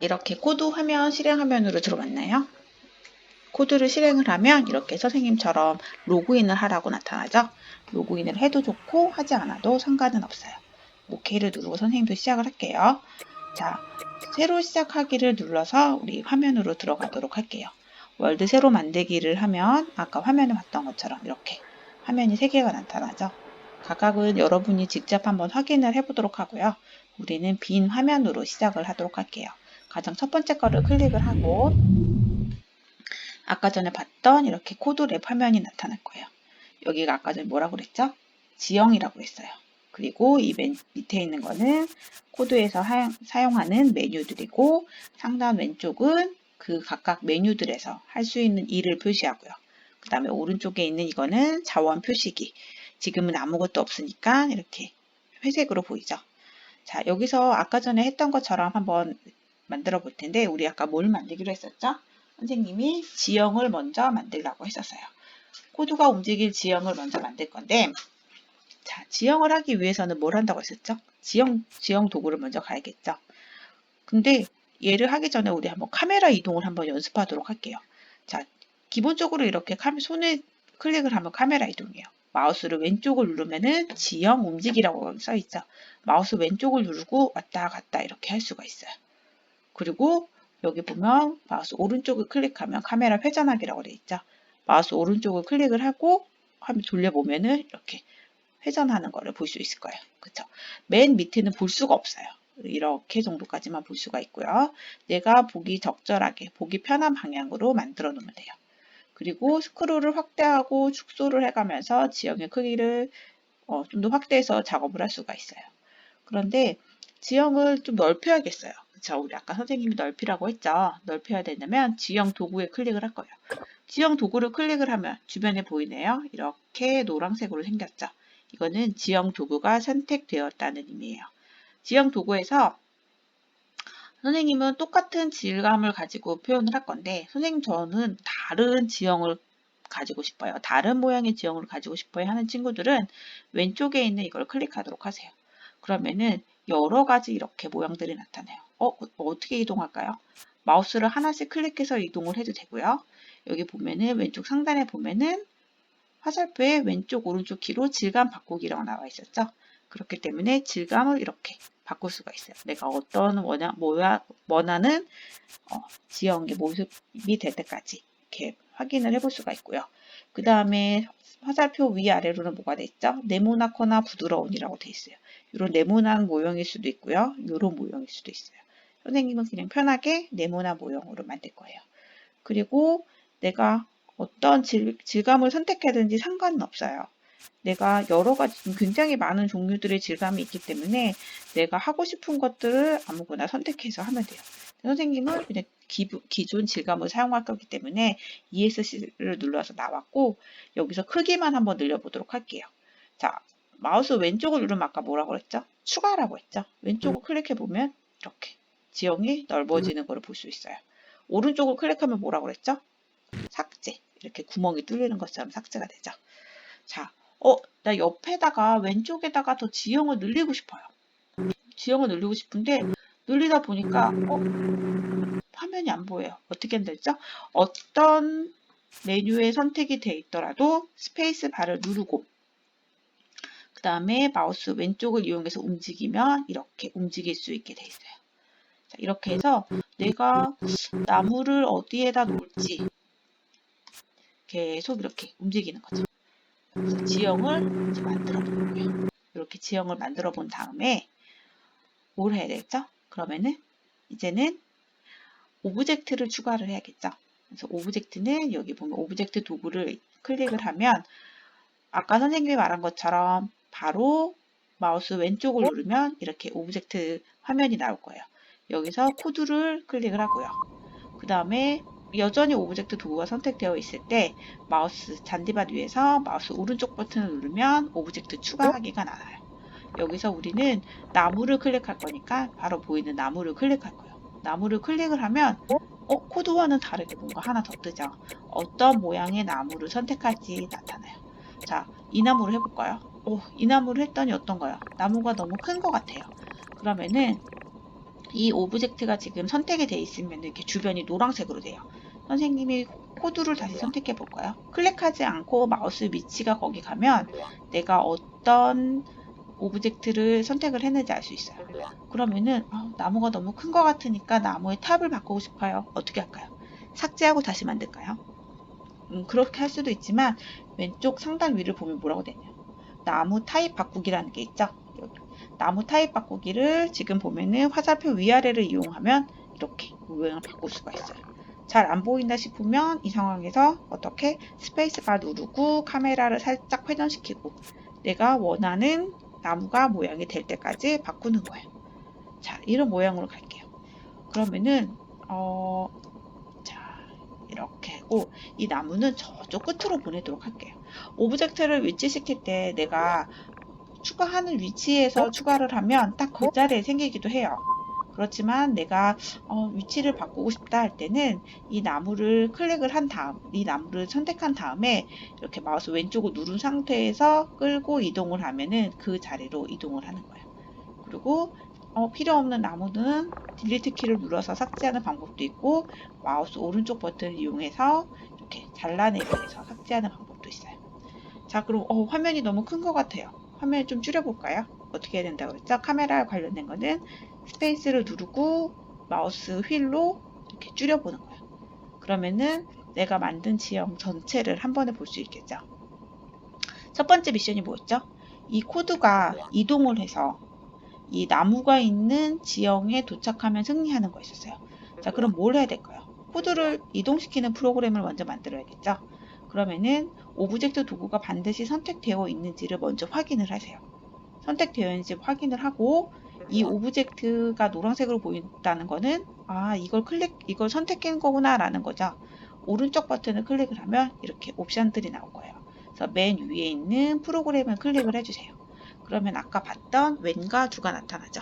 이렇게 코드 화면 실행 화면으로 들어왔나요? 코드를 실행을 하면 이렇게 선생님처럼 로그인을 하라고 나타나죠. 로그인을 해도 좋고 하지 않아도 상관은 없어요. OK를 누르고 선생님도 시작을 할게요. 자, 새로 시작하기를 눌러서 우리 화면으로 들어가도록 할게요. 월드 새로 만들기를 하면 아까 화면에 봤던 것처럼 이렇게 화면이 3개가 나타나죠. 각각은 여러분이 직접 한번 확인을 해보도록 하고요. 우리는 빈 화면으로 시작을 하도록 할게요. 가장 첫 번째 거를 클릭을 하고 아까 전에 봤던 이렇게 코드랩 화면이 나타날 거예요. 여기가 아까 전에 뭐라고 그랬죠? 지형이라고 했어요. 그리고 이 맨 밑에 있는 거는 코드에서 사용하는 메뉴들이고 상단 왼쪽은 그 각각 메뉴들에서 할 수 있는 일을 표시하고요. 그 다음에 오른쪽에 있는 이거는 자원 표시기. 지금은 아무것도 없으니까 이렇게 회색으로 보이죠. 자, 여기서 아까 전에 했던 것처럼 한번 만들어 볼 텐데 우리 아까 뭘 만들기로 했었죠? 선생님이 지형을 먼저 만들라고 했었어요. 코드가 움직일 지형을 먼저 만들 건데 자, 지형을 하기 위해서는 뭘 한다고 했었죠? 지형 도구를 먼저 가야겠죠. 근데 얘를 하기 전에 우리 한번 카메라 이동을 한번 연습하도록 할게요. 자, 기본적으로 이렇게 손을 클릭을 하면 카메라 이동이에요. 마우스를 왼쪽을 누르면은 지형 움직이라고 써 있죠. 마우스 왼쪽을 누르고 왔다 갔다 이렇게 할 수가 있어요. 그리고 여기 보면 마우스 오른쪽을 클릭하면 카메라 회전하기라고 되어 있죠. 마우스 오른쪽을 클릭을 하고 화면 돌려보면은 이렇게 회전하는 거를 볼 수 있을 거예요. 그쵸? 맨 밑에는 볼 수가 없어요. 이렇게 정도까지만 볼 수가 있고요. 내가 보기 적절하게, 보기 편한 방향으로 만들어 놓으면 돼요. 그리고 스크롤을 확대하고 축소를 해가면서 지형의 크기를 좀 더 확대해서 작업을 할 수가 있어요. 그런데 지형을 좀 넓혀야겠어요. 그쵸? 우리 아까 선생님이 넓히라고 했죠. 넓혀야 되려면 지형 도구에 클릭을 할 거예요. 지형 도구를 클릭을 하면 주변에 보이네요. 이렇게 노란색으로 생겼죠. 이거는 지형 도구가 선택되었다는 의미예요. 지형 도구에서 선생님은 똑같은 질감을 가지고 표현을 할 건데 선생님 저는 다른 지형을 가지고 싶어요. 다른 모양의 지형을 가지고 싶어요 하는 친구들은 왼쪽에 있는 이걸 클릭하도록 하세요. 그러면은 여러 가지 이렇게 모양들이 나타나요. 어떻게 이동할까요? 마우스를 하나씩 클릭해서 이동을 해도 되고요. 여기 보면은 왼쪽 상단에 보면은 화살표의 왼쪽 오른쪽 키로 질감 바꾸기라고 나와 있었죠. 그렇기 때문에 질감을 이렇게 바꿀 수가 있어요. 내가 어떤 원하는 지형의 모습이 될 때까지 이렇게 확인을 해볼 수가 있고요. 그 다음에 화살표 위아래로는 뭐가 돼 있죠? 네모나거나 부드러운이라고 돼 있어요. 이런 네모난 모형일 수도 있고요. 이런 모형일 수도 있어요. 선생님은 그냥 편하게 네모난 모형으로 만들 거예요. 그리고 내가 어떤 질감을 선택하든지 상관은 없어요. 내가 여러 가지 굉장히 많은 종류들의 질감이 있기 때문에 내가 하고 싶은 것들을 아무거나 선택해서 하면 돼요. 선생님은 그냥 기존 질감을 사용할 거기 때문에 ESC를 눌러서 나왔고 여기서 크기만 한번 늘려보도록 할게요. 자, 마우스 왼쪽을 누르면 아까 뭐라고 그랬죠? 추가라고 했죠? 왼쪽을 클릭해보면 이렇게 지형이 넓어지는 것을 볼 수 있어요. 오른쪽을 클릭하면 뭐라고 그랬죠? 삭제. 이렇게 구멍이 뚫리는 것처럼 삭제가 되죠. 자, 나 옆에다가 왼쪽에다가 더 지형을 늘리고 싶어요. 지형을 늘리고 싶은데 늘리다 보니까 화면이 안 보여요. 어떻게 하면 되죠? 어떤 메뉴에 선택이 돼 있더라도 스페이스 바를 누르고 그 다음에 마우스 왼쪽을 이용해서 움직이면 이렇게 움직일 수 있게 돼 있어요. 자, 이렇게 해서 내가 나무를 어디에다 놓을지 계속 이렇게 움직이는 거죠. 그래서 지형을 이제 만들어 보고요. 이렇게 지형을 만들어 본 다음에 뭘 해야 되겠죠? 그러면은 이제는 오브젝트를 추가를 해야겠죠. 그래서 오브젝트는 여기 보면 오브젝트 도구를 클릭을 하면 아까 선생님이 말한 것처럼 바로 마우스 왼쪽을 누르면 이렇게 오브젝트 화면이 나올 거예요. 여기서 코드를 클릭을 하고요. 그 다음에 여전히 오브젝트 도구가 선택되어 있을 때 마우스 잔디밭 위에서 마우스 오른쪽 버튼을 누르면 오브젝트 추가하기가 나와요. 여기서 우리는 나무를 클릭할 거니까 바로 보이는 나무를 클릭할 거예요. 나무를 클릭을 하면 코드와는 다르게 뭔가 하나 더 뜨죠. 어떤 모양의 나무를 선택할지 나타나요. 자, 이 나무를 해볼까요? 이 나무를 했더니 어떤가요? 나무가 너무 큰 것 같아요. 그러면은 이 오브젝트가 지금 선택이 되어 있으면 이렇게 주변이 노란색으로 돼요. 선생님이 코드를 다시 선택해 볼까요? 클릭하지 않고 마우스 위치가 거기 가면 내가 어떤 오브젝트를 선택을 했는지 알 수 있어요. 그러면은 나무가 너무 큰 것 같으니까 나무의 탑을 바꾸고 싶어요. 어떻게 할까요? 삭제하고 다시 만들까요? 그렇게 할 수도 있지만 왼쪽 상단 위를 보면 뭐라고 되냐? 나무 타입 바꾸기라는 게 있죠. 여기. 나무 타입 바꾸기를 지금 보면은 화살표 위아래를 이용하면 이렇게 모양을 바꿀 수가 있어요. 잘 안 보인다 싶으면 이 상황에서 어떻게 스페이스바 누르고 카메라를 살짝 회전시키고 내가 원하는 나무가 모양이 될 때까지 바꾸는 거예요. 자, 이런 모양으로 갈게요. 그러면은 자, 이렇게 하고 이 나무는 저쪽 끝으로 보내도록 할게요. 오브젝트를 위치시킬 때 내가 추가하는 위치에서 추가를 하면 딱 그 자리에 생기기도 해요. 그렇지만 내가 위치를 바꾸고 싶다 할 때는 이 나무를 클릭을 한 다음, 이 나무를 선택한 다음에 이렇게 마우스 왼쪽을 누른 상태에서 끌고 이동을 하면은 그 자리로 이동을 하는 거예요. 그리고 필요 없는 나무는 딜리트 키를 눌러서 삭제하는 방법도 있고 마우스 오른쪽 버튼을 이용해서 이렇게 잘라내면서 삭제하는 방법도 있어요. 자, 그럼 화면이 너무 큰 것 같아요. 화면을 좀 줄여볼까요? 어떻게 해야 된다고 그랬죠? 카메라 관련된 거는 스페이스를 누르고 마우스 휠로 이렇게 줄여보는 거예요. 그러면은 내가 만든 지형 전체를 한 번에 볼 수 있겠죠. 첫 번째 미션이 뭐였죠? 이 코드가 이동을 해서 이 나무가 있는 지형에 도착하면 승리하는 거였어요. 자, 그럼 뭘 해야 될까요? 코드를 이동시키는 프로그램을 먼저 만들어야겠죠. 그러면은 오브젝트 도구가 반드시 선택되어 있는지를 먼저 확인을 하세요. 선택되어 있는지 확인을 하고 이 오브젝트가 노란색으로 보인다는 거는 이걸 선택한 거구나 라는 거죠. 오른쪽 버튼을 클릭을 하면 이렇게 옵션들이 나올 거예요. 그래서 맨 위에 있는 프로그램을 클릭을 해주세요. 그러면 아까 봤던 왼과 두가 나타나죠.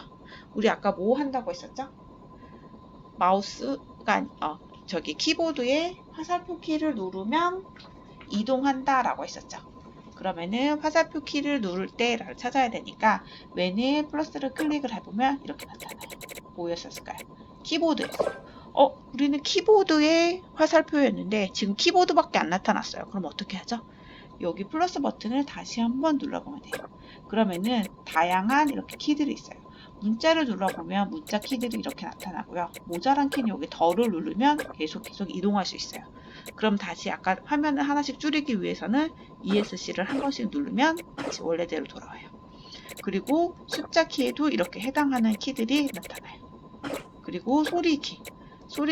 우리 아까 뭐 한다고 했었죠? 마우스가 키보드에 화살표 키를 누르면 이동한다 라고 했었죠. 그러면은 화살표 키를 누를 때를 찾아야 되니까 왼에 플러스를 클릭을 해보면 이렇게 나타나요. 뭐였었을까요? 키보드였어요. 우리는 키보드의 화살표였는데 지금 키보드밖에 안 나타났어요. 그럼 어떻게 하죠? 여기 플러스 버튼을 다시 한번 눌러보면 돼요. 그러면은 다양한 이렇게 키들이 있어요. 문자를 눌러보면 문자 키들이 이렇게 나타나고요. 모자란 키는 여기 더를 누르면 계속 이동할 수 있어요. 그럼 다시 아까 화면을 하나씩 줄이기 위해서는 ESC를 한 번씩 누르면 다시 원래대로 돌아와요. 그리고 숫자 키에도 이렇게 해당하는 키들이 나타나요. 그리고 소리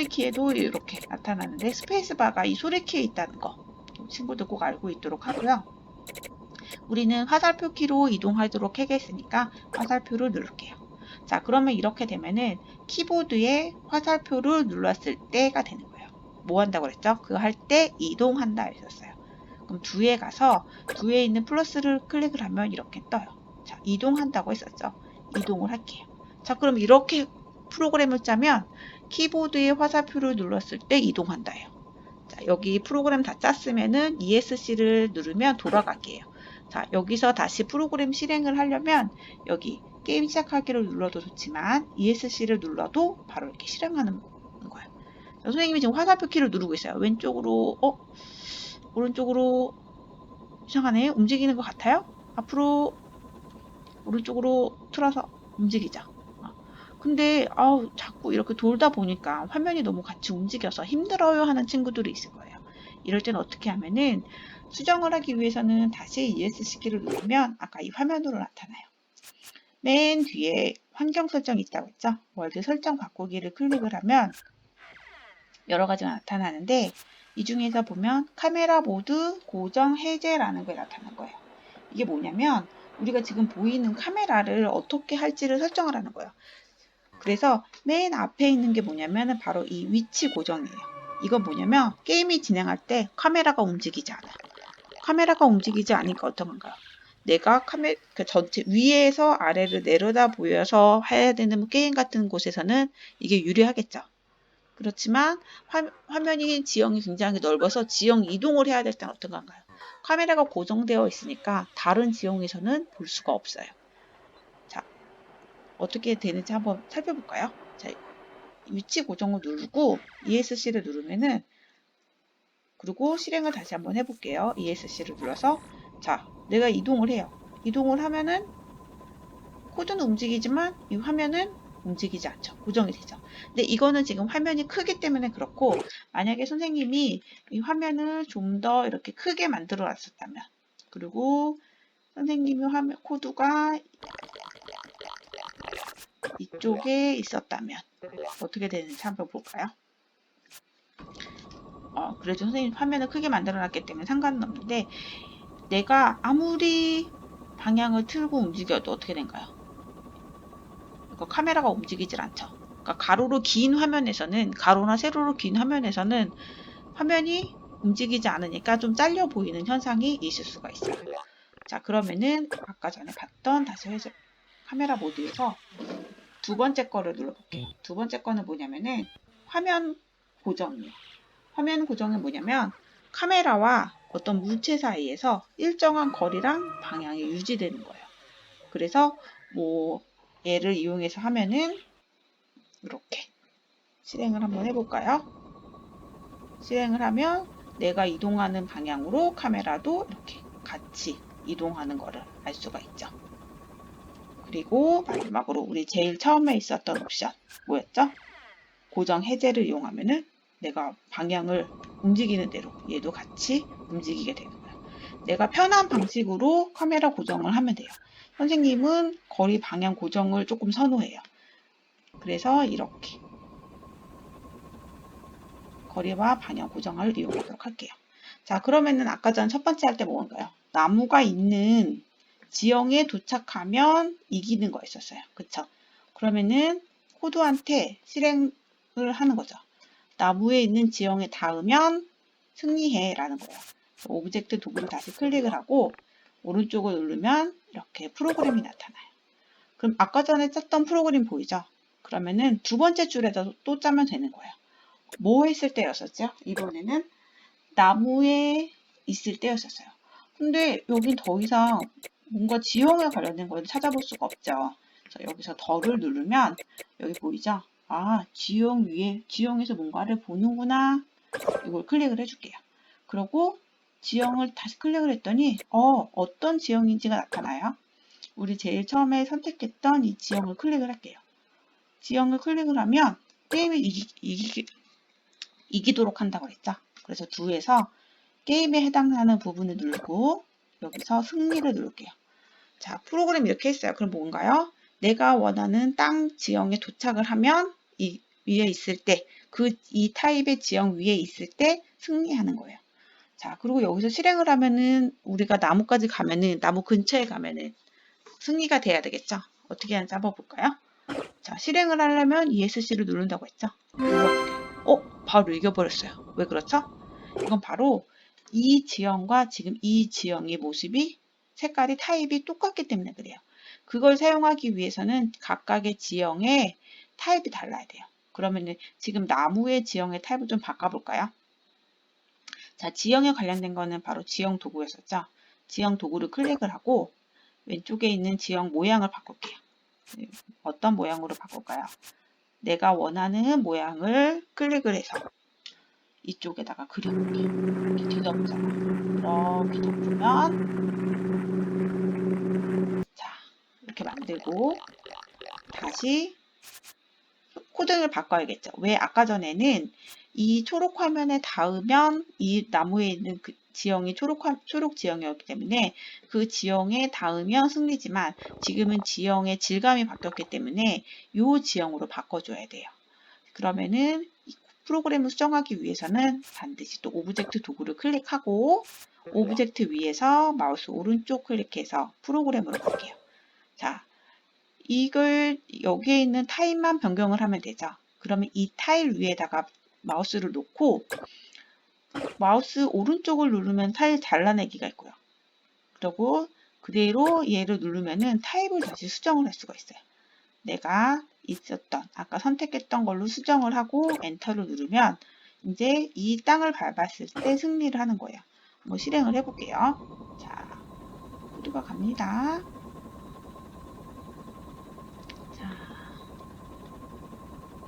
키에도 이렇게 나타나는데 스페이스바가 이 소리 키에 있다는 거 친구들 꼭 알고 있도록 하고요. 우리는 화살표 키로 이동하도록 하겠으니까 화살표를 누를게요. 자, 그러면 이렇게 되면은 키보드에 화살표를 눌렀을 때가 되는 거예요. 뭐 한다고 그랬죠? 그거 할 때 이동한다 했었어요. 그럼 2에 가서 2에 있는 플러스를 클릭을 하면 이렇게 떠요. 자, 이동한다고 했었죠? 이동을 할게요. 자, 그럼 이렇게 프로그램을 짜면 키보드에 화살표를 눌렀을 때 이동한다예요. 자, 여기 프로그램 다 짰으면은 ESC를 누르면 돌아갈게요. 자, 여기서 다시 프로그램 실행을 하려면 여기 게임 시작하기를 눌러도 좋지만 ESC를 눌러도 바로 이렇게 실행하는 거예요. 선생님이 지금 화살표 키를 누르고 있어요. 왼쪽으로, 오른쪽으로 이상하네. 움직이는 것 같아요. 앞으로 오른쪽으로 틀어서 움직이죠. 근데 자꾸 이렇게 돌다 보니까 화면이 너무 같이 움직여서 힘들어요 하는 친구들이 있을 거예요. 이럴 때는 어떻게 하면은 수정을 하기 위해서는 다시 ESC 키를 누르면 아까 이 화면으로 나타나요. 맨 뒤에 환경 설정이 있다고 했죠? 월드 설정 바꾸기를 클릭을 하면 여러 가지가 나타나는데 이 중에서 보면 카메라 모드 고정 해제라는 게 나타난 거예요. 이게 뭐냐면 우리가 지금 보이는 카메라를 어떻게 할지를 설정을 하는 거예요. 그래서 맨 앞에 있는 게 뭐냐면 바로 이 위치 고정이에요. 이건 뭐냐면 게임이 진행할 때 카메라가 움직이지 않아요. 카메라가 움직이지 않으니까 어떤 건가요? 내가 전체 위에서 아래를 내려다 보여서 해야 되는 게임 같은 곳에서는 이게 유리하겠죠. 그렇지만 화면이 지형이 굉장히 넓어서 지형 이동을 해야 될 때는 어떤 건가요? 카메라가 고정되어 있으니까 다른 지형에서는 볼 수가 없어요. 자, 어떻게 되는지 한번 살펴볼까요? 자, 위치 고정을 누르고 ESC를 누르면은, 그리고 실행을 다시 한번 해볼게요. ESC를 눌러서, 자, 내가 이동을 해요. 이동을 하면은 코드는 움직이지만 이 화면은 움직이지 않죠. 고정이 되죠. 근데 이거는 지금 화면이 크기 때문에 그렇고, 만약에 선생님이 이 화면을 좀 더 이렇게 크게 만들어 놨었다면, 그리고 선생님이 화면 코드가 이쪽에 있었다면 어떻게 되는지 한번 볼까요? 그래도 선생님 화면을 크게 만들어 놨기 때문에 상관은 없는데, 내가 아무리 방향을 틀고 움직여도 어떻게 된가요? 그러니까 카메라가 움직이질 않죠. 그러니까 가로로 긴 화면에서는, 가로나 세로로 긴 화면에서는 화면이 움직이지 않으니까 좀 잘려 보이는 현상이 있을 수가 있어요. 자, 그러면은 아까 전에 봤던 다시 카메라 모드에서 두 번째 거를 눌러볼게요. 두 번째 거는 뭐냐면은 화면 고정이에요. 화면 고정은 뭐냐면 카메라와 어떤 물체 사이에서 일정한 거리랑 방향이 유지되는 거예요. 그래서 뭐 얘를 이용해서 하면은 이렇게 실행을 한번 해볼까요? 실행을 하면 내가 이동하는 방향으로 카메라도 이렇게 같이 이동하는 거를 알 수가 있죠. 그리고 마지막으로 우리 제일 처음에 있었던 옵션 뭐였죠? 고정 해제를 이용하면은 내가 방향을 움직이는 대로 얘도 같이 움직이게 되는 거예요. 내가 편한 방식으로 카메라 고정을 하면 돼요. 선생님은 거리 방향 고정을 조금 선호해요. 그래서 이렇게 거리와 방향 고정을 이용하도록 할게요. 자, 그러면은 아까 전 첫 번째 할 때 뭔가요? 나무가 있는 지형에 도착하면 이기는 거였었어요. 그쵸? 그러면은 코드한테 실행을 하는 거죠. 나무에 있는 지형에 닿으면 승리해 라는 거예요. 오브젝트 도구를 다시 클릭을 하고 오른쪽을 누르면 이렇게 프로그램이 나타나요. 그럼 아까 전에 짰던 프로그램 보이죠? 그러면은 두 번째 줄에다 또 짜면 되는 거예요. 뭐 했을 때였었죠? 이번에는 나무에 있을 때였었어요. 근데 여긴 더 이상 뭔가 지형에 관련된 걸 찾아볼 수가 없죠. 그래서 여기서 더를 누르면 여기 보이죠? 아, 지형 위에, 지형에서 뭔가를 보는구나. 이걸 클릭을 해줄게요. 그리고 지형을 다시 클릭을 했더니 어떤 지형인지가 나타나요. 우리 제일 처음에 선택했던 이 지형을 클릭을 할게요. 지형을 클릭을 하면 게임을 이기도록 한다고 했죠. 그래서 2에서 게임에 해당하는 부분을 누르고 여기서 승리를 누를게요. 자, 프로그램 이렇게 했어요. 그럼 뭔가요? 내가 원하는 땅 지형에 도착을 하면 이 위에 있을 때, 이 타입의 지형 위에 있을 때 승리하는 거예요. 자, 그리고 여기서 실행을 하면은 우리가 나무까지 가면은, 나무 근처에 가면은 승리가 돼야 되겠죠? 어떻게 하는지 한번 볼까요? 자, 실행을 하려면 ESC를 누른다고 했죠? 눌러볼게요. 바로 이겨버렸어요. 왜 그렇죠? 이건 바로 이 지형과 지금 이 지형의 모습이 색깔이 타입이 똑같기 때문에 그래요. 그걸 사용하기 위해서는 각각의 지형의 타입이 달라야 돼요. 그러면은 지금 나무의 지형의 타입을 좀 바꿔볼까요? 자, 지형에 관련된 거는 바로 지형 도구였었죠. 지형 도구를 클릭을 하고 왼쪽에 있는 지형 모양을 바꿀게요. 어떤 모양으로 바꿀까요? 내가 원하는 모양을 클릭을 해서 이쪽에다가 그려볼게요. 이렇게 뒤덮잖아. 이렇게 덮으면 자, 이렇게 만들고 다시 코드를 바꿔야겠죠. 왜 아까 전에는 이 초록 화면에 닿으면 이 나무에 있는 그 지형이 초록 지형이었기 때문에 그 지형에 닿으면 승리지만 지금은 지형의 질감이 바뀌었기 때문에 이 지형으로 바꿔줘야 돼요. 그러면은 프로그램을 수정하기 위해서는 반드시 또 오브젝트 도구를 클릭하고 오브젝트 위에서 마우스 오른쪽 클릭해서 프로그램으로 갈게요. 자, 이걸 여기에 있는 타입만 변경을 하면 되죠. 그러면 이 타일 위에다가 마우스를 놓고 마우스 오른쪽을 누르면 타일 잘라내기가 있고요. 그리고 그대로 얘를 누르면은 타입을 다시 수정을 할 수가 있어요. 내가 있었던 아까 선택했던 걸로 수정을 하고 엔터를 누르면 이제 이 땅을 밟았을 때 승리를 하는 거예요. 한번 실행을 해볼게요. 자, 코드가 갑니다. 자,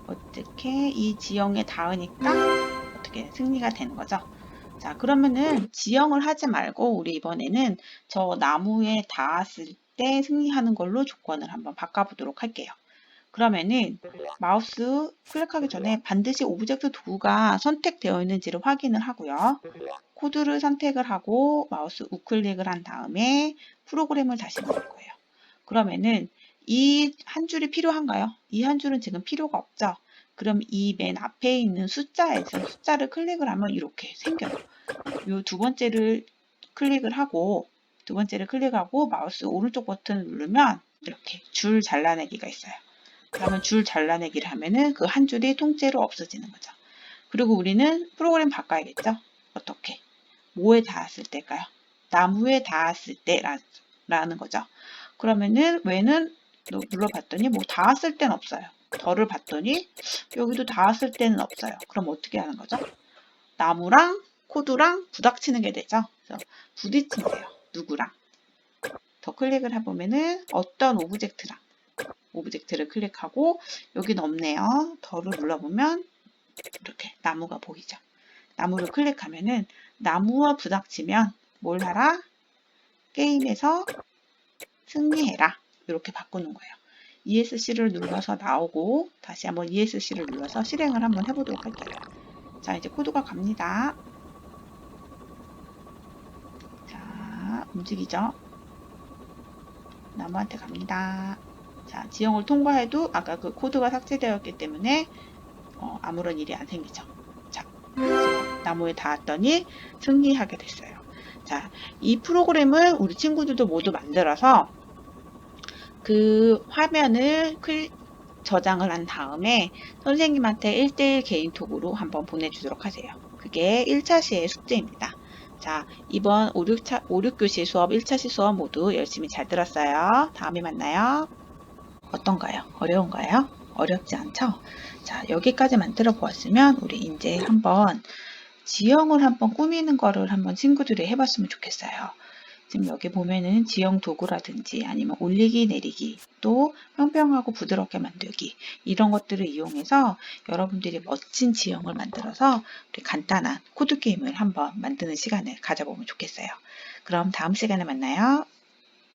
어떻게 이 지형에 닿으니까 어떻게 승리가 되는 거죠. 자, 그러면은 지형을 하지 말고 우리 이번에는 저 나무에 닿았을 때 승리하는 걸로 조건을 한번 바꿔보도록 할게요. 그러면은 마우스 클릭하기 전에 반드시 오브젝트 도구가 선택되어 있는지를 확인을 하고요. 코드를 선택을 하고 마우스 우클릭을 한 다음에 프로그램을 다시 넣을 거예요. 그러면은 이 한 줄이 필요한가요? 이 한 줄은 지금 필요가 없죠? 그럼 이 맨 앞에 있는 숫자에서 숫자를 클릭을 하면 이렇게 생겨요. 요 두 번째를 클릭을 하고 마우스 오른쪽 버튼을 누르면 이렇게 줄 잘라내기가 있어요. 그러면 줄 잘라내기를 하면은 그 한 줄이 통째로 없어지는 거죠. 그리고 우리는 프로그램 바꿔야겠죠? 어떻게? 뭐에 닿았을 때일까요? 나무에 닿았을 때라는 거죠. 그러면은 왜는 눌러봤더니 뭐 닿았을 땐 없어요. 덜을 봤더니 여기도 닿았을 때는 없어요. 그럼 어떻게 하는 거죠? 나무랑 코드랑 부닥치는 게 되죠. 그래서 부딪힌대요. 누구랑? 더 클릭을 해보면은 어떤 오브젝트를 클릭하고 여기는 없네요. 더를 눌러보면 이렇게 나무가 보이죠. 나무를 클릭하면은 나무와 부닥치면 뭘 하라? 게임에서 승리해라. 이렇게 바꾸는 거예요. ESC를 눌러서 나오고 다시 한번 ESC를 눌러서 실행을 한번 해보도록 할게요. 자, 이제 코드가 갑니다. 자, 움직이죠. 나무한테 갑니다. 자, 지형을 통과해도 아까 그 코드가 삭제되었기 때문에 아무런 일이 안 생기죠. 자, 나무에 닿았더니 승리하게 됐어요. 자, 이 프로그램을 우리 친구들도 모두 만들어서 그 화면을 저장을 한 다음에 선생님한테 1대1 개인톡으로 한번 보내주도록 하세요. 그게 1차 시의 숙제입니다. 자, 이번 5, 6교시 수업 1차 시 수업 모두 열심히 잘 들었어요. 다음에 만나요. 어떤가요? 어려운가요? 어렵지 않죠? 자, 여기까지 만들어 보았으면 우리 이제 한번 지형을 한번 꾸미는 거를 한번 친구들이 해봤으면 좋겠어요. 지금 여기 보면은 지형 도구라든지 아니면 올리기 내리기 또 평평하고 부드럽게 만들기 이런 것들을 이용해서 여러분들이 멋진 지형을 만들어서 우리 간단한 코드 게임을 한번 만드는 시간을 가져보면 좋겠어요. 그럼 다음 시간에 만나요.